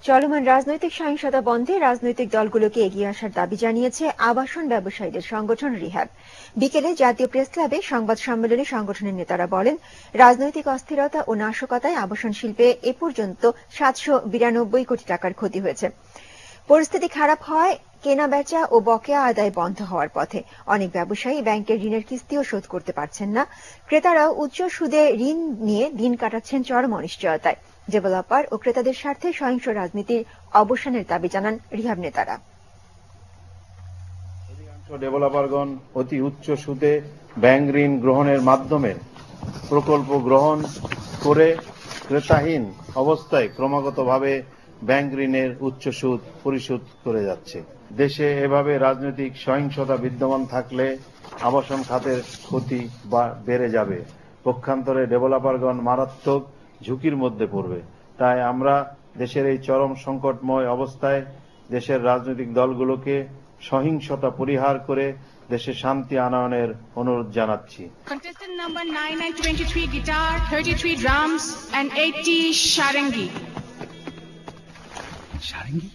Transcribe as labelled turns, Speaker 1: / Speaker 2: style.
Speaker 1: চলমান রাজনৈতিক সহিংসতা বন্ধে রাজনৈতিক দলগুলোকে এগিয়ে আসার দাবি জানিয়েছে আবাসন ব্যবসায়ীদের সংগঠন রিহ্যাব। বিকেলে জাতীয় প্রেস ক্লাবে সংবাদ সম্মেলনে সংগঠনের নেতারা বলেন, রাজনৈতিক অস্থিরতা ও নাশকতায় আবাসন শিল্পে এ পর্যন্ত 792 কোটি টাকার ক্ষতি হয়েছে। পরিস্থিতি খারাপ হয় কেনা বেচা ও বকেয়া আদায় বন্ধ হওয়ার পথে। অনেক ব্যবসায়ী ব্যাংকের ঋণের কিস্তিও শোধ করতে পারছেন না। ক্রেতারাও উচ্চ সুদে ঋণ নিয়ে দিন কাটাচ্ছেন চরম অনিশ্চয়তায়। ডেভেলপার ও ক্রেতাদের স্বার্থে সহিংস রাজনীতির অবসানের দাবি জানান রিহ্যাব নেতারা।
Speaker 2: অধিকাংশ ডেভেলপারগণ অতি উচ্চ সুদে ব্যাংক ঋণ গ্রহণের মাধ্যমে প্রকল্প গ্রহণ করে ক্রেতাহীন অবস্থায় ক্রমাগতভাবে ব্যাংক ঋণের উচ্চ সুদ পরিশোধ করে যাচ্ছে। দেশে এভাবে রাজনৈতিক সহিংসতা বিদ্যমান থাকলে আবাসন খাতের ক্ষতি বেড়ে যাবে। পক্ষান্তরে ডেভেলপারগণ মারাত্মক ঝুঁকির মধ্যে পড়বে। তাই আমরা দেশের এই চরম সংকটময় অবস্থায় দেশের রাজনৈতিক দলগুলোকে সহিংসতা পরিহার করে দেশে শান্তি আনয়নের অনুরোধ জানাচ্ছি।
Speaker 3: Contestant number 9923 guitar, 33 drums and 80 sharangi.
Speaker 4: Sharangi?